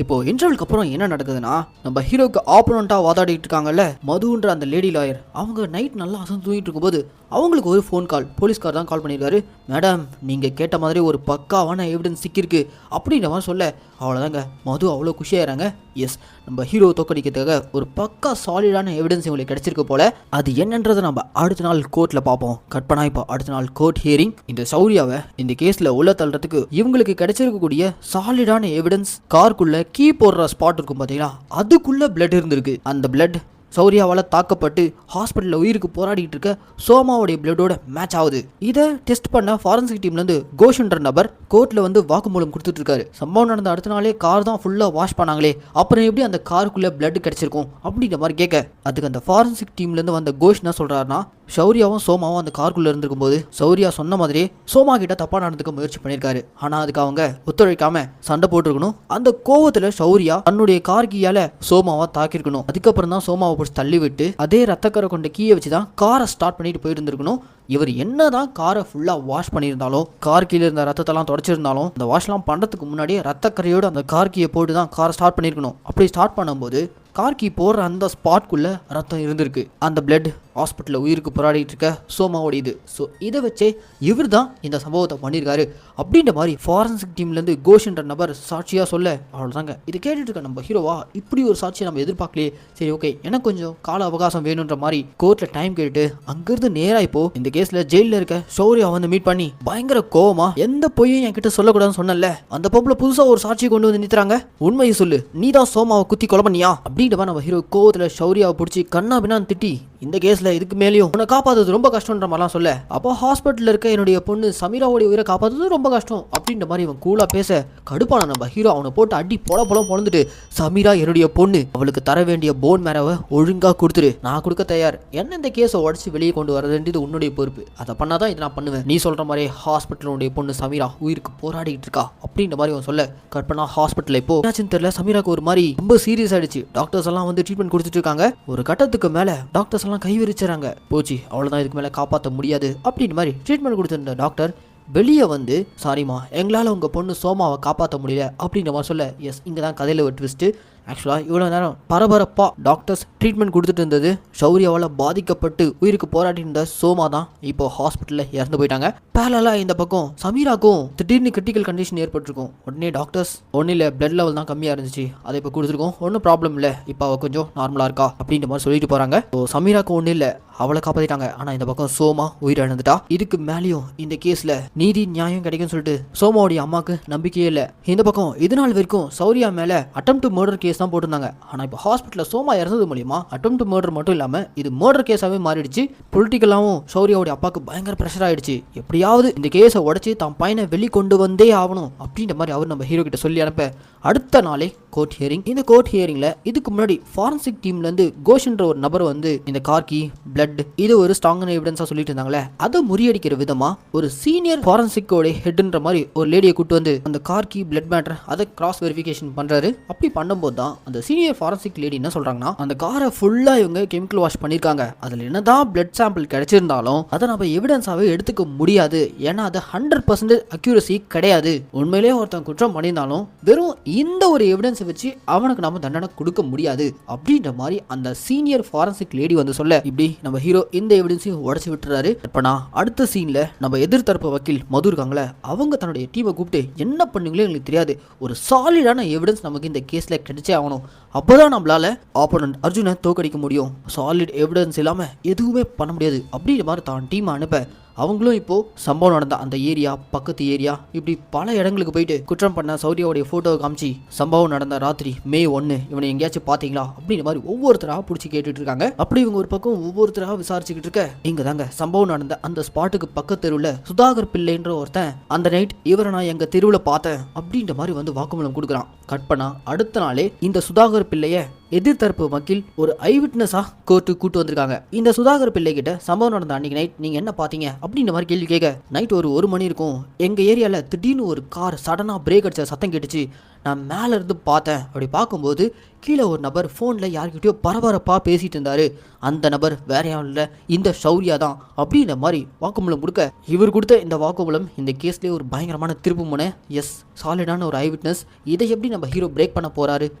இப்போ இன்டர்வலுக்கு அப்புறம் என்ன நடக்குதுன்னா, நம்ம ஹீரோக்கு ஆப்போனண்டா வாதாடிட்டு இருக்காங்கல்ல மதுன்ற அந்த லேடி லாயர், அவங்க நைட் நல்லா அசந்து தூங்கிட்டு இருக்கும்போது அவங்களுக்கு ஒரு ஃபோன் கால், போலீஸ்கார் தான் கால் பண்ணியிருக்காரு. மேடம், நீங்கள் கேட்ட மாதிரி ஒரு பக்காவான எவிடன்ஸ் சிக்கிருக்கு அப்படின்ற மாதிரி சொல்ல அவ்வளோதாங்க மது அவ்வளோ குஷியாகிறாங்க. எஸ், நம்ம ஹீரோ தோக்கடிக்கிறதுக்காக ஒரு பக்கா சாலிடான எவிடன்ஸ் இவங்களுக்கு கிடைச்சிருக்கு போல. அது என்னன்றதை நம்ம அடுத்த நாள் கோர்ட்டில் பார்ப்போம். கட் பண்ணா இப்போ அடுத்த நாள் கோர்ட் ஹியரிங். இந்த சௌரியாவை இந்த கேஸில் உள்ள தள்ளுறதுக்கு இவங்களுக்கு கிடைச்சிருக்கக்கூடிய சாலிடான எவிடன்ஸ், காருக்குள்ள கீ போடுற ஸ்பாட் இருக்கும் பார்த்தீங்களா, அதுக்குள்ள பிளட் இருந்திருக்கு. அந்த பிளட் சௌரியாவால் தாக்கப்பட்டு ஹாஸ்பிட்டலில் உயிருக்கு போராடிட்டு இருக்க சோமாவுடைய பிளட்டோட மேட்ச் ஆகுது. இதை டெஸ்ட் பண்ண ஃபாரன்சிக் டீம்லேருந்து கோஷ்ன்ற நபர் கோர்ட்டில் வந்து வாக்குமூலம் கொடுத்துட்டு இருக்காரு. சம்பவம் நடந்த அடுத்த நாளே கார் தான் ஃபுல்லாக வாஷ் பண்ணாங்களே, அப்புறம் எப்படி அந்த காருக்குள்ளே பிளட் கிடைச்சிருக்கும் அப்படின்ற மாதிரி கேட்க அதுக்கு அந்த ஃபாரன்சிக் டீம்லேருந்து வந்த கோஷ் என்ன சொல்கிறாருன்னா, சௌரியாவும் சோமாவும் அந்த காருக்குள்ளே இருந்திருக்கும் போது சௌரியா சொன்ன மாதிரியே சோமா கிட்ட தப்பா நடந்துக்க முயற்சி பண்ணியிருக்காரு. ஆனால் அதுக்கு அவங்க ஒத்துழைக்காம சண்டை போட்டுருக்கணும். அந்த கோவத்தில் சௌரியா தன்னுடைய கார் கீயால சோமாவை தாக்கியிருக்கணும். அதுக்கப்புறம் தான் சோமாவை பிடிச்சி தள்ளி விட்டு அதே ரத்தக்கரை கொண்ட கீயை வச்சு தான் காரை ஸ்டார்ட் பண்ணிட்டு போயிட்டு இருந்திருக்கணும். இவர் என்னதான் காரை ஃபுல்லா வாஷ் பண்ணியிருந்தாலும், கார் கீழே இருந்த ரத்தத்தெல்லாம் தொடச்சிருந்தாலும், அந்த வாஷ்லாம் பண்றதுக்கு முன்னாடியே ரத்தக்கரையோடு அந்த கார் கீயை போட்டு தான் காரை ஸ்டார்ட் பண்ணியிருக்கணும். அப்படி ஸ்டார்ட் பண்ணும்போது கார் கீ போடுற அந்த ஸ்பாட்குள்ள ரத்தம் இருந்திருக்கு. அந்த பிளட் ஹாஸ்பிட்டலில் உயிருக்கு போராடிட்டு இருக்க சோமாவோட இது. ஸோ இதை வச்சே இவர் தான் இந்த சம்பவத்தை பண்ணியிருக்காரு அப்படின்ற மாதிரி ஃபாரன்சிக் டீம்லேருந்து கோஷ்ன்ற நபர் சாட்சியாக சொல்ல அவ்வளோதாங்க. இது கேட்டுட்டு இருக்க நம்ம ஹீரோவா இப்படி ஒரு சாட்சியை நம்ம எதிர்பார்க்கலையே, சரி ஓகே எனக்கு கொஞ்சம் கால அவகாசம் வேணுன்ற மாதிரி கோர்ட்டில் டைம் கேட்டு அங்கிருந்து நேராக இப்போ இந்த கேஸில் ஜெயிலில் இருக்க சௌரியா வந்து மீட் பண்ணி பயங்கர கோவமா, எந்த பொய்யும் என்கிட்ட சொல்லக்கூடாதுன்னு சொன்னல, அந்த பொம்பளை புதுசாக ஒரு சாட்சியை கொண்டு வந்து நிறுத்துறாங்க, உண்மையை சொல்லு, நீ தான் சோமாவை குத்தி கொலை பண்ணியா அப்படின்ற மாதிரி நம்ம ஹீரோ கோவத்தில் சௌரியாவை பிடிச்சி கண்ணா பின்னான்னு திட்டி இந்த கேஸ்ல இதுக்கு மேலேயும் உன்னை காப்பாற்றுறது ரொம்ப கஷ்டம்ன்ற மாதிரிலாம் சொல்ல, அப்போ ஹாஸ்பிட்டலில் இருக்க என்னுடைய பொண்ணு சமீராவோடைய உயிரை காப்பாற்றுறது ரொம்ப கஷ்டம் அப்படின்ற மாதிரி இவன் கூலா பேச கடுப்பான நம்ம ஹீரோ அவனை போட்டு அடி பொழந்துட்டு, சமீரா என்னுடைய பொண்ணு, அவளுக்கு தர வேண்டிய போன் மேரவை ஒழுங்கா கொடுத்துரு, நான் கொடுக்க தயார், என்ன இந்த கேஸை உடச்சி வெளியே கொண்டு வரதுன்றது உன்னுடைய பொறுப்பு, அதை பண்ணாதான் இதை நான் பண்ணுவேன், நீ சொல்ற மாதிரி ஹாஸ்பிட்டலுடைய பொண்ணு சமீரா உயிருக்கு போராடிட்டு இருக்கா அப்படின்ற மாதிரி அவன் சொல்ல கட் பண்ணா ஹாஸ்பிட்டலில் இப்போ என்னாச்சுன்னு தெரியல, சமீராக்கு ஒரு மாதிரி ரொம்ப சீரியஸ் ஆயிடுச்சு. டாக்டர்ஸ் எல்லாம் வந்து ட்ரீட்மெண்ட் கொடுத்துட்டு இருக்காங்க. ஒரு கட்டத்துக்கு மேல டாக்டர்ஸ் கை விரிச்சாங்க, போச்சு அவ்வளவுதான், இதுக்கு மேல காப்பாற்ற முடியாது அப்படின்ற மாதிரி ட்ரீட்மெண்ட் கொடுத்திருந்த டாக்டர் வெளியே வந்து, சாரிமா எங்களால் உங்கள் பொண்ணு சோமாவை காப்பாற்ற முடியல அப்படின்ற மாதிரி சொல்ல, எஸ் இங்கே தான் கதையில் ஒரு ட்விஸ்ட்டு, ஆக்சுவலாக இவ்வளோ நேரம் பரபரப்பாக டாக்டர்ஸ் ட்ரீட்மெண்ட் கொடுத்துட்டு இருந்தது ஷௌரியாவால் பாதிக்கப்பட்டு உயிருக்கு போராடி இருந்த சோமா தான் இப்போ ஹாஸ்பிட்டலில் இறந்து போயிட்டாங்க. பேரலாக இந்த பக்கம் சமீராக்கும் திடீர்னு கிரிட்டிக்கல் கண்டிஷன் ஏற்பட்டிருக்கும். உடனே டாக்டர்ஸ் ஒன்றும் இல்லை, பிளட் லெவல் தான் கம்மியாக இருந்துச்சு, அதை இப்போ கொடுத்துருக்கோம், ஒன்றும் ப்ராப்ளம் இல்லை, இப்போ அவள் கொஞ்சம் நார்மலாக இருக்கா அப்படின்ற மாதிரி சொல்லிட்டு போகிறாங்க. ஸோ சமீராக்கும் ஒன்றும் இல்லை, அவளை காப்பாற்றிட்டாங்க. ஆனால் இந்த பக்கம் சோமா உயிரிழந்துட்டா. இதுக்கு மேலேயும் இந்த கேஸில் நீதி நியாயம் கிடைக்கும்னு சொல்லிட்டு சோமாவுடைய அம்மாவுக்கு நம்பிக்கையே இல்லை. இந்த பக்கம் இது நாள் வரைக்கும் சௌரியா மேலே அட்டெம்ப்ட் மர்டர் கேஸ் தான் போட்டிருந்தாங்க. ஆனால் இப்போ ஹாஸ்பிட்டலில் சோமா இறந்தது மூலியமா அட்டெம்ப்ட் மர்டர் மட்டும் இல்லாமல் இது மர்டர் கேஸாகவே மாறிடுச்சு. பொலிட்டிக்கலாகவும் சௌரியாவுடைய அப்பாவுக்கு பயங்கர ப்ரெஷர் ஆயிடுச்சு. எப்படியாவது இந்த கேஸை உடச்சி தான் பையனை வெளிக்கொண்டு வந்தே ஆகணும் அப்படின்ற மாதிரி அவர் நம்ம ஹீரோ கிட்ட சொல்லி அனுப்ப அடுத்த நாளே கோர்ட் ஹியரிங். இந்த கோர்ட் ஹியரிங்ல இதுக்கு முன்னாடி ஃபாரன்சிக் டீம்ல இருந்து கோஷ்ன்ற ஒரு நபர் வந்து இந்த கார்கி பிளட் இது ஒரு ஸ்ட்ராங்கான எவிடன்ஸா சொல்லிட்டு இருந்தாங்களே, அதை முறியடிக்கிற விதமா ஒரு சீனியர் ஃபாரன்சிக்கோட ஹெட்ன்ற மாதிரி ஒரு லேடியை கூட்டு வந்து அந்த கார்கி பிளட் மேட்டர் அதை கிராஸ் வெரிஃபிகேஷன் பண்றாரு. அப்படி பண்ணும்போது தான் அந்த சீனியர் ஃபாரன்சிக் லேடி என்ன சொல்றாங்கன்னா, அந்த காரை ஃபுல்லா இவங்க கெமிக்கல் வாஷ் பண்ணிருக்காங்க, அதுல என்னதான் பிளட் சாம்பிள் கிடைச்சிருந்தாலும் அதை நம்ம எவிடன்ஸாவே எடுத்துக்க முடியாது, ஏன்னா அது 100% அக்யூரசி கிடையாது. உண்மையிலேயே ஒருத்தன் குற்றம் பண்ணியிருந்தாலும் வெறும் இந்த ஒரு எவிடன்ஸ் வச்சு அவனுக்கு நம்ம தண்டனை கொடுக்க முடியாது அப்படின்ற மாதிரி அந்த சீனியர் ஃபாரன்சிக் லேடி வந்து சொல்ல, இப்படி நம்ம ஹீரோ இந்த எவிடன்ஸையும் உடச்சு விட்டுறாரு. இப்பனா அடுத்த சீன்ல நம்ம எதிர்த்தரப்பு வக்கீல் மது இருக்காங்களே, அவங்க தன்னுடைய டீமை கூப்பிட்டு என்ன பண்ணுங்களோ எங்களுக்கு தெரியாது, ஒரு சாலிடான எவிடன்ஸ் நமக்கு இந்த கேஸ்ல கிடைச்சே ஆகணும், அப்போதான் நம்மளால ஆப்போனன்ட் அர்ஜுனை தோக்கடிக்க முடியும், சாலிட் எவிடன்ஸ் இல்லாம எதுவுமே பண்ண முடியாது அப்படின்ற மாதிரி தான் டீம் அனுப்ப அவங்களும் இப்போ சம்பவம் நடந்த அந்த ஏரியா பக்கத்து ஏரியா இப்படி பல இடங்களுக்கு போயிட்டு குற்றம் பண்ண சௌரியாவுடைய போட்டோவை காமிச்சு சம்பவம் நடந்த ராத்திரி மே 1 இவனை எங்கேயாச்சும் பாத்தீங்களா அப்படின்ற மாதிரி ஒவ்வொருத்தராக பிடிச்சி கேட்டுட்டு இருக்காங்க. அப்படி இவங்க ஒரு பக்கம் ஒவ்வொருத்தராக விசாரிச்சுக்கிட்டு இருக்க இங்க தாங்க சம்பவம் நடந்த அந்த ஸ்பாட்டுக்கு பக்கத்து தெருவில் சுதாகர் பிள்ளைன்ற ஒருத்தன் அந்த நைட் இவரை நான் எங்க தெருவில் பார்த்தேன் அப்படின்ற மாதிரி வந்து வாக்குமூலம் கொடுக்குறான். கட் பண்ணா அடுத்த நாளே இந்த சுதாகர் பிள்ளைய எதிர்த்தரப்பு வக்கீல் ஒரு ஐ விட்னஸா கோர்ட்டு கூட்டு வந்திருக்காங்க. இந்த சுதாகர் பிள்ளை கிட்ட சம்பவம் நடந்த அன்னைக்கு நைட் நீங்க என்ன பாத்தீங்க அப்படின்ற மாதிரி கேள்வி கேட்க, நைட் ஒரு மணி இருக்கும், எங்க ஏரியால திடீர்னு ஒரு கார் சடனா பிரேக் அடிச்ச சத்தம் கேட்டுச்சு, நான் மேல இருந்து பார்த்தேன், அப்படி பார்க்கும்போது கீழே ஒரு நபர் ஃபோனில் யார்கிட்டயோ பரபரப்பாக பேசிட்டு இருந்தாரு, அந்த நபர் வேற யாரும் இல்லை இந்த ஷௌரியா தான் அப்படின்ற மாதிரி வாக்குமூலம் கொடுக்க, இவர் கொடுத்த இந்த வாக்குமூலம் இந்த கேஸ்லேயே ஒரு பயங்கரமான திருப்பு முனை. எஸ், சாலிடான ஒரு ஐ விட்னஸ், இதை எப்படி நம்ம ஹீரோ பிரேக் பண்ண போறாரு,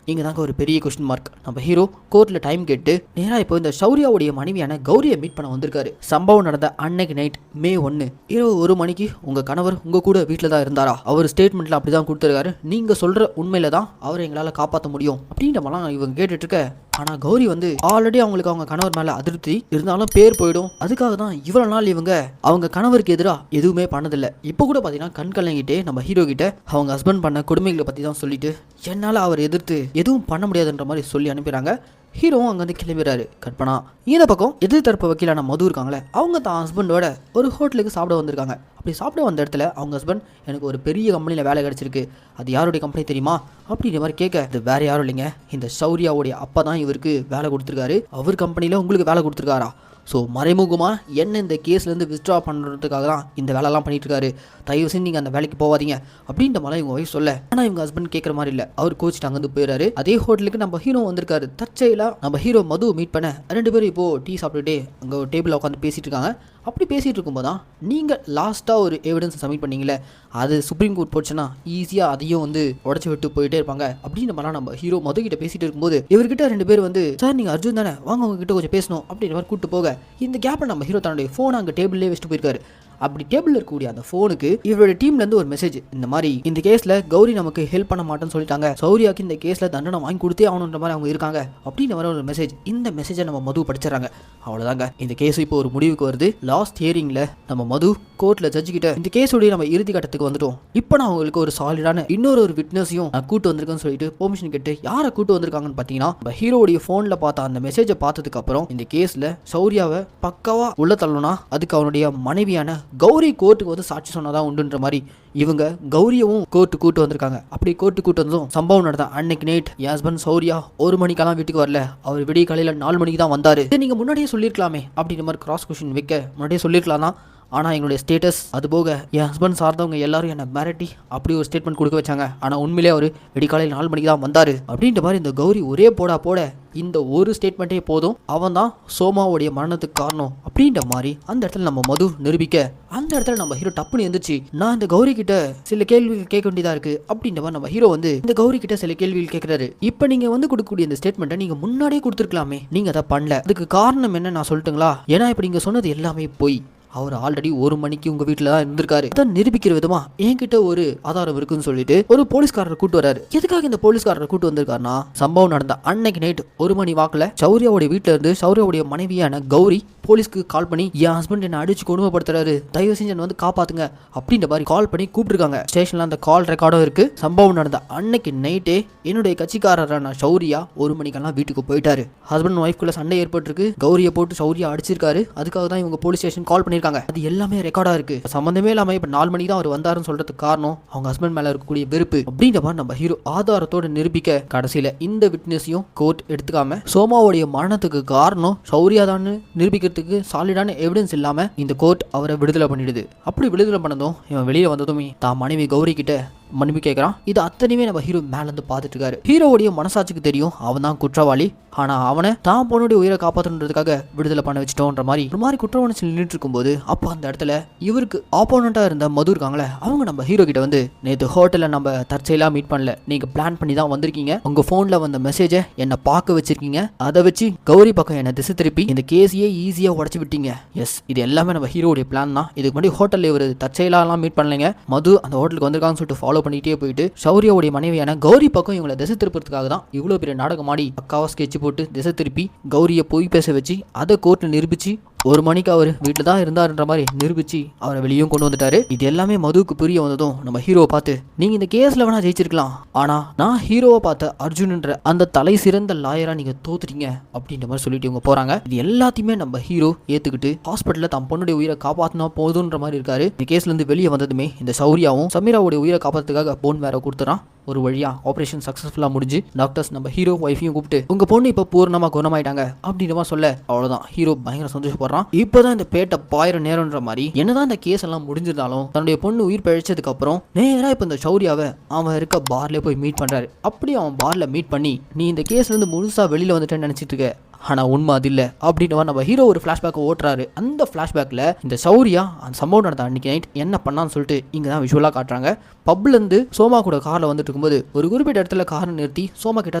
இங்கே தாங்க ஒரு பெரிய கொஸ்டின் மார்க். நம்ம ஹீரோ கோர்ட்டில் டைம் கேட்டு நேராக இப்போ இந்த ஷௌரியாவுடைய மனைவியான கௌரியை மீட் பண்ண வந்திருக்காரு. சம்பவம் நடந்த அன்னைக்கு நைட் மே 1 இரவு 1 மணிக்கு உங்கள் கணவர் உங்கள் கூட வீட்டில் தான் இருந்தாரா, அவர் ஸ்டேட்மெண்ட்டில் அப்படி தான் கொடுத்துருக்காரு, நீங்கள் சொல்கிற உண்மையில தான் அவரை எங்களால் காப்பாற்ற முடியும் அப்படின்ற இவங்க கேட்டுட்டு இருக்க, ஆனா கௌரி வந்து ஆல்ரெடி அவங்களுக்கு அவங்க கணவர் மேல அதிருப்தி இருந்தாலும் பேர் போயிடும், அதுக்காக தான் இவ்வளவு நாள் இவங்க அவங்க கணவருக்கு எதிராக எதுவுமே பண்ணதில்லை. இப்போ கூட பாத்தீங்கன்னா கண் கலங்கிட்டே நம்ம ஹீரோ கிட்ட அவங்க ஹஸ்பண்ட் பண்ண கொடுமைகளை பத்தி தான் சொல்லிட்டு என்னால அவர் எதிர்த்து எதுவும் பண்ண முடியாதுன்ற மாதிரி சொல்லி அனுப்பிடுறாங்க. ஹீரோவும் அங்கே வந்து கிளம்பிடுறாரு. கட் பண்ணா இந்த பக்கம் எதிர்த்தரப்பு வக்கீலான மது இருக்காங்களே, அவங்க தான் ஹஸ்பண்டோட ஒரு ஹோட்டலுக்கு சாப்பிட வந்திருக்காங்க. அப்படி சாப்பிட வந்த இடத்துல அவங்க ஹஸ்பண்ட் எனக்கு ஒரு பெரிய கம்பெனியில் வேலை கிடச்சிருக்கு, அது யாருடைய கம்பெனி தெரியுமா அப்படின்ற மாதிரி கேட்க, இது வேற யாரும் இல்லைங்க, இந்த ஷௌரியாவுடைய அப்பா தான் இவருக்கு வேலை கொடுத்துருக்காரு, அவர் கம்பெனியில் உங்களுக்கு வேலை கொடுத்துருக்காரா, ஸோ மறைமுகமாக என்ன இந்த கேஸ்லேருந்து வித்ட்ரா பண்ணுறதுக்காக தான் இந்த வேலைலாம் பண்ணிட்டு இருக்காரு, தயவு செஞ்சு நீங்கள் அந்த வேலைக்கு போகாதீங்க அப்படின்ற மாதிரி இவங்க ஒய்ஃப் சொல்ல, ஆனால் இவங்க ஹஸ்பண்ட் கேட்குற மாதிரி இல்லை, அவர் கோச்சிட்டு அங்கேருந்து போயிடுறாரு. அதே ஹோட்டலுக்கு நம்ம ஹீரோ வந்திருக்காரு. தற்செயலாக நம்ம ஹீரோ மது மீட் பண்ண 2 பேரும் இப்போ டீ சாப்பிட்டுட்டே அங்கே ஒரு டேபிளில் உட்காந்து பேசிட்டு இருக்காங்க. அப்படி பேசிகிட்டு இருக்கும்போது தான் நீங்கள் லாஸ்ட்டாக ஒரு எவிடன்ஸ் சப்மிட் பண்ணீங்களே, அது சுப்ரீம் கோர்ட் போச்சுன்னா ஈஸியாக அதையும் வந்து உடச்சி விட்டு போயிட்டே இருப்பாங்க அப்படின்ற மாதிரிலாம் நம்ம ஹீரோ மதுக்கிட்ட பேசிட்டு இருக்கும்போது இவர்கிட்ட 2 பேர் வந்து, சார் நீங்கள் அர்ஜுன் தானே, வாங்க உங்ககிட்ட கொஞ்சம் பேசணும் அப்படின்ற மாதிரி கூப்பிட்டு போக, இந்த கேப்பில் நம்ம ஹீரோ தன்னுடைய ஃபோனை அங்கே டேபிள்லேயே வச்சுட்டு போயிருக்காரு. அப்படி டேபிள் இருக்கக்கூடிய அந்த ஃபோனுக்கு இவருடைய டீம்லேருந்து ஒரு மெசேஜ், இந்த மாதிரி இந்த கேஸில் கௌரி நமக்கு ஹெல்ப் பண்ண மாட்டேன்னு சொல்லிட்டாங்க, சௌரியாக்கு இந்த கேஸில் தண்டனை வாங்கி கொடுத்தே ஆகணுன்ற மாதிரி அவங்க இருக்காங்க அப்படின்ற மாதிரி ஒரு மெசேஜ். இந்த மெசேஜை நம்ம மது படிச்சிடறாங்க. அவ்வளோதாங்க, இந்த கேஸ் இப்போ ஒரு முடிவுக்கு வருது. லாஸ்ட் ஹியரிங்கில் நம்ம மது கோர்ட்டில் ஜட்ஜு கிட்ட இந்த கேஸோடைய நம்ம இறுதி கட்டத்துக்கு வந்துட்டோம், இப்போ நான் உங்களுக்கு ஒரு சாலிடான இன்னொரு விட்னஸையும் நான் கூட்டு வந்திருக்கேன்னு சொல்லிட்டு பெர்மிஷன் கேட்டு யாரை கூட்டு வந்திருக்காங்கன்னு பார்த்தீங்கன்னா, நம்ம ஹீரோடைய ஃபோனில் பார்த்த அந்த மெசேஜை பார்த்ததுக்கு அப்புறம் இந்த கேஸில் சௌரியாவை பக்காவா உள்ள தள்ளணும்னா அதுக்கு அவனுடைய மனைவியான கௌரி கோர்ட்டுக்கு வந்து சாட்சி சொன்னதான் உண்டுன்ற மாதிரி இவங்க கௌரியவும் கோர்ட்டு கூட்டு வந்திருக்காங்க. அப்படி கோர்ட்டு கூட்டு வந்ததும் சம்பவம் நடந்த அன்னைக்கு நைட் என் ஹஸ்பண்ட் சௌரியா 1 மணிக்கெல்லாம் வீட்டுக்கு வரல, அவர் விடிய காலையில் 4 மணிக்கு தான் வந்தாரு, நீங்க முன்னாடியே சொல்லியிருக்கலாமே அப்படின்ற மாதிரி கிராஸ் கொஸ்டின் வைக்க, முன்னாடியே சொல்லியிருக்கலாம் தான், ஆனால் எங்களுடைய ஸ்டேட்டஸ் அது போக என் ஹஸ்பண்ட் சார்ந்தவங்க எல்லாரும் என்னை மிரட்டி அப்படி ஒரு ஸ்டேட்மெண்ட் கொடுக்க வச்சாங்க. ஆனால் உண்மையிலே அவர் வெடிக்காலையில் 4 மணிக்கு தான் வந்தார் அப்படின்ற மாதிரி இந்த கௌரி ஒரே போட இந்த ஒரு ஸ்டேட்மெண்ட்டே போதும், அவன் தான் சோமாவுடைய மரணத்துக்கு காரணம் அப்படின்ற மாதிரி அந்த இடத்துல நம்ம மது நிரூபிக்க, அந்த இடத்துல நம்ம ஹீரோ டப்புன்னு இருந்துச்சு. நான் இந்த கௌரி கிட்ட சில கேள்விகள் கேட்க வேண்டியதா இருக்கு அப்படின்ற மாதிரி நம்ம ஹீரோ வந்து இந்த கௌரி கிட்ட சில கேள்விகள் கேட்கிறாரு. இப்போ நீங்க வந்து கொடுக்கக்கூடிய இந்த ஸ்டேட்மெண்ட்டை நீங்க முன்னாடியே கொடுத்துருக்கலாமே, நீங்க அதை பண்ணல. அதுக்கு காரணம் என்ன நான் சொல்லட்டுங்களா? ஏன்னா இப்போ நீங்க சொன்னது எல்லாமே போய் அவர் ஆல்ரெடி 1 மணிக்கு உங்க வீட்டில் தான் இருந்திருக்காரு. அதை நிரூபிக்கிற விதமா என்கிட்ட ஒரு ஆதாரம் இருக்குன்னு சொல்லிட்டு ஒரு போலீஸ்காரரை கூட்டு வராரு. எதுக்காக இந்த போலீஸ்காரரை கூட்டு வந்திருக்காருன்னா, சம்பவம் நடந்த அன்னைக்கு நைட் 1 மணி வாக்குல சௌரியாவுடைய வீட்டுல இருந்து சௌரியாவுடைய மனைவியான கௌரி போலீஸ்க்கு கால் பண்ணி என் ஹஸ்பண்ட் என்ன அடிச்சு கொடுமைப்படுத்துறாரு, தயவு செஞ்சு வந்து காப்பாத்துங்க அப்படின்ற மாதிரி கால் பண்ணி கூப்பிட்டுருக்காங்க. ஸ்டேஷன்ல அந்த கால் ரெக்கார்டும் இருக்கு. சம்பவம் நடந்த அன்னைக்கு நைட்டே என்னுடைய கட்சிக்காரரான சௌரியா 1 மணிக்கெல்லாம் வீட்டுக்கு போயிட்டாரு. ஹஸ்பண்ட் அண்ட் ஒய்ஃப்குள்ள சண்டை ஏற்பட்டிருக்கு. கௌரியை போட்டு சௌரியா அடிச்சிருக்காரு. அதுக்காக தான் இவங்க போலீஸ் ஸ்டேஷன் கால் பண்ணி அது எல்லாமே ரெக்கார்டா இருக்கு. சம்பந்தமே இல்லாம இப்ப 4 மணிக்கு தான் அவர் வந்தாருன்னு சொல்றதுக்கு காரணம் அவங்க ஹஸ்பண்ட் மேல இருக்கக்கூடிய வெறுப்பு அப்படின்ற மாதிரி நம்ம ஹீரோ ஆதாரத்தோட நிரூபிக்க, கடைசியில இந்த விட்னஸையும் கோர்ட் எடுத்துக்காம சோமாவுடைய மரணத்துக்கு காரணம் சௌரியா தான் நிரூபிக்கிறதுக்கு சாலிடான எவிடன்ஸ் இல்லாம இந்த கோர்ட் அவரை விடுதலை பண்ணிடுது. அப்படி விடுதலை பண்ணதும் இவன் வெளியே வந்ததுமே தான் மனைவி கௌரி கிட்ட மன்னிப்பு கேட்கறான். இது அத்தனையுமே நம்ம ஹீரோ மேல இருந்து பார்த்துட்டு இருக்காரு. ஹீரோவுடைய மனசாட்சிக்கு தெரியும் அவன் தான் குற்றவாளி. ஆனா அவனை தான் பொண்ணுடைய உயிரை காப்பாற்றணுன்றதுக்காக விடுதலை பண்ண வச்சுட்டோன்ற மாதிரி ஒரு மாதிரி குற்ற உணர்ச்சி நின்றுட்டு இருக்கும்போது அப்போ அந்த இடத்துல இவருக்கு ஆப்போனண்டா இருந்த மது இருக்காங்களே, அவங்க நம்ம ஹீரோ கிட்ட வந்து நேற்று ஹோட்டல்ல நம்ம தற்செயலா மீட் பண்ணல, நீங்க பிளான் பண்ணி தான் வந்திருக்கீங்க, உங்க போன்ல வந்த மெசேஜை என்ன பார்க்க வச்சிருக்கீங்க, அதை வச்சு கௌரி பக்கம் என்ன திசை திருப்பி இந்த கேஸையே ஈஸியா உடச்சு விட்டீங்க. எஸ், இது எல்லாமே நம்ம ஹீரோடைய பிளான் தான். இதுக்கு முன்னாடி ஹோட்டல்ல ஒரு தற்செயலாம் மீட் பண்ணலைங்க, மது அந்த ஹோட்டலுக்கு வந்திருக்காங்கன்னு சொல்லிட்டு ஃபாலோ பண்ணிட்டே போயிட்டு சௌரியாவுடைய மனைவியான கௌரி பக்கம் இவங்களை திசை திருப்பறதுக்காக தான் இவ்வளவு பெரிய நாடகம் ஆடி பக்காவா ஸ்கெட்ச் போட்டு திசை திருப்பி கௌரியை போய் பேச வச்சு அதை கோர்ட்ல நிரூபிச்சு 1 மணிக்கு அவர் வீட்டில் தான் இருந்தாருன்ற மாதிரி நிரூபிச்சு அவரை வெளியும் கொண்டு வந்துட்டாரு. இது எல்லாமே மதுவுக்கு புரிய வந்ததும் நம்ம ஹீரோவை பார்த்து, நீங்க இந்த கேஸ்ல வேணா ஜெயிச்சிருக்கலாம், ஆனா நான் ஹீரோவை பார்த்த அர்ஜுன்ன்ற அந்த தலை சிறந்த லாயரா நீங்க தோத்துட்டீங்க அப்படின்ற மாதிரி சொல்லிட்டு இவங்க போறாங்க. இது எல்லாத்தையுமே நம்ம ஹீரோ ஏத்துக்கிட்டு ஹாஸ்பிட்டல்ல தன் பொண்ணுடைய உயிரை காப்பாத்தினா போதுன்ற மாதிரி இருக்காரு. இந்த கேஸ்ல இருந்து வெளியே வந்ததுமே இந்த சௌரியாவும் சமீராவுடைய உயிரை காப்பாத்துறதுக்காக போன் வேற கொடுத்துறான். ஒரு வழியா ஆபரேஷன் சக்சஸ்ஃபுல்லா முடிஞ்சு டாக்டர்ஸ் நம்ம ஹீரோ ஒய்ஃபையும் கூப்பிட்டு உங்க பொண்ணு இப்ப பூர்ணமா குணமாயிட்டாங்க அப்படின்ற சொல்ல, அவ்வளவுதான் ஹீரோ பயங்கர சந்தோஷப்படுறான். இப்பதான் இந்த பேட்டை பாயிர நேரம்ன்ற மாதிரி என்னதான் இந்த கேஸ் எல்லாம் முடிஞ்சிருந்தாலும் தன்னுடைய பொண்ணு உயிர் பிழைச்சதுக்கு அப்புறம் நேரா இப்ப இந்த சௌரியாவை அவன் இருக்க பார்ல போய் மீட் பண்றாரு. அப்படி அவன் பார்ல மீட் பண்ணி, நீ இந்த கேஸ்ல இருந்து முழுசா வெளியில வந்துட்டேன்னு நினைச்சிட்டு இருக்க, ஆனா உண்மை அது இல்லை அப்படின்னு நம்ம ஹீரோ ஒரு ஃபிளாஷ்பேக் ஓட்டுறாரு. அந்த ஃபிளாஷ்பேக்ல இந்த சௌரியா அந்த சம்பவம் நடந்த அன்னைக்கு நைட் என்ன பண்ணான்னு சொல்லிட்டு இங்க தான் விஷுவலா காட்டுறாங்க. பப்ல இருந்து சோமா கூட கார்ல வந்துட்டு இருக்கும்போது ஒரு குறிப்பிட்ட இடத்துல காரை நிறுத்தி சோமா கிட்ட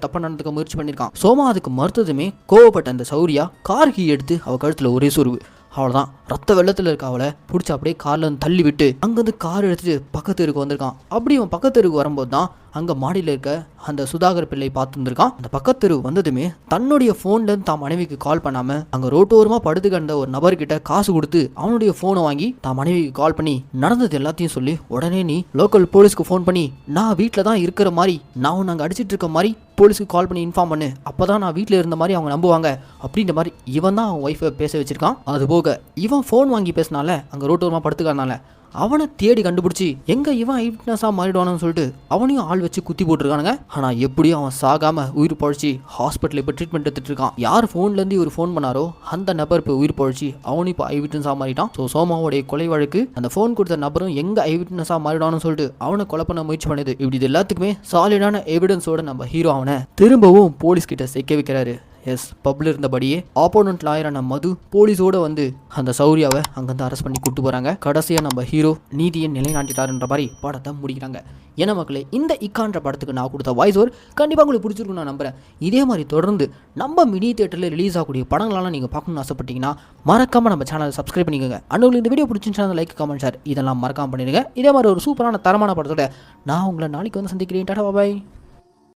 தப்பா நடந்துக்க முயற்சி பண்ணிருக்கான். சோமா அதுக்கு மறுத்ததுமே கோவப்பட்ட அந்த சௌரியா கார் கீ எடுத்து அவ கழுத்துல ஒரே சொருவு. அவ்வளோதான், ரத்த வெள்ளத்தில் இருக்க அவளை பிடிச்சி அப்படியே காரில் வந்து தள்ளி விட்டு அங்கேருந்து கார் எடுத்துட்டு பக்கத்து தெருக்கு வந்திருக்கான். அப்படி அவன் பக்கத்து தெருக்கு வரும்போது தான் அங்கே மாடியில் இருக்க அந்த சுதாகர் பிள்ளை பார்த்துருந்துருக்கான். அந்த பக்கத்து தெருக்கு வந்ததுமே தன்னுடைய ஃபோன்லேருந்து தான் மனைவிக்கு கால் பண்ணாமல் அங்கே ரோட்டோரமாக படுத்து கிடந்த ஒரு நபர்கிட்ட காசு கொடுத்து அவனுடைய ஃபோனை வாங்கி தான் மனைவிக்கு கால் பண்ணி நடந்தது எல்லாத்தையும் சொல்லி, உடனே நீ லோக்கல் போலீஸ்க்கு ஃபோன் பண்ணி நான் வீட்டில் தான் இருக்கிற மாதிரி, நான் நாங்கள் அடிச்சிட்டு இருக்க மாதிரி போலீஸ்க்கு கால் பண்ணி இன்ஃபார்ம் பண்ணு, அப்போதான் நான் வீட்டில் இருந்த மாதிரி அவங்க நம்புவாங்க அப்படின்ற மாதிரி இவன் தான் அவன் ஒய்ஃபை பேச வச்சிருக்கான். அதுபோக இவன் ஃபோன் வாங்கி பேசினால அங்கே ரோட்டோரமாக படுத்துக்காதனால அவனை தேடி கண்டுபிடிச்சி எங்க இவன் ஐவிட்னஸா மாறிடுவானு சொல்லிட்டு அவனையும் ஆள் வச்சு குத்தி போட்டுருக்கானுங்க. ஆனா எப்படியும் அவன் சாகாம உயிர் பழிச்சு ஹாஸ்பிட்டல் இப்போ ட்ரீட்மெண்ட் எடுத்துட்டு இருக்கான். யார் ஃபோன்ல இருந்து இவர் ஃபோன் பண்ணாரோ அந்த நபர் இப்போ உயிர் பழிச்சு அவனும் இப்போ ஐவிட்னஸா மாறிட்டான். ஸோ சோமாவுடைய கொலை வழக்கு அந்த ஃபோன் கொடுத்த நபரும் எங்க ஐவிட்னஸா மாறிடுவானு சொல்லிட்டு அவனை கொலை பண்ண முயற்சி பண்ணுது. இப்படி இது எல்லாத்துக்குமே சாலிடான எவிடன்ஸோட நம்ம ஹீரோ அவனை திரும்பவும் போலீஸ் கிட்ட சேர்க்க வைக்கிறாரு. எஸ், பப்ல இருந்தபடியே ஆப்போனன்ட் லாயரான மது போலீஸோட வந்து அந்த சௌரியாவை அங்கிருந்து அரெஸ்ட் பண்ணி கூட்டு போறாங்க. கடைசியா நம்ம ஹீரோ நீதியை நிலைநாட்டிட்டாருன்ற மாதிரி படத்தை முடிக்கிறாங்க. ஏன்னா மக்களே, இந்த இக்கான்ற படத்துக்கு நான் கொடுத்த வாய்ஸ் ஓவர் கண்டிப்பாக உங்களுக்கு பிடிச்சிருக்கும் நான் நம்புறேன். இதே மாதிரி தொடர்ந்து நம்ம மினி தியேட்டரில் ரிலீஸ் ஆகக்கூடிய படங்களெல்லாம் நீங்கள் பார்க்கணும்னு ஆசைப்பட்டீங்கன்னா மறக்காம நம்ம சேனலை சப்ஸ்கிரைப் பண்ணிக்கோங்க. அண்ட் இந்த வீடியோ பிடிச்சிருந்துச்சுன்னா லைக், கமெண்ட், ஷேர் இதெல்லாம் மறக்காம பண்ணிடுங்க. இதே மாதிரி ஒரு சூப்பரான தரமான படத்தோட நான் உங்களை நாளைக்கு வந்து சந்திக்கிறேன். டாடா, பாய்.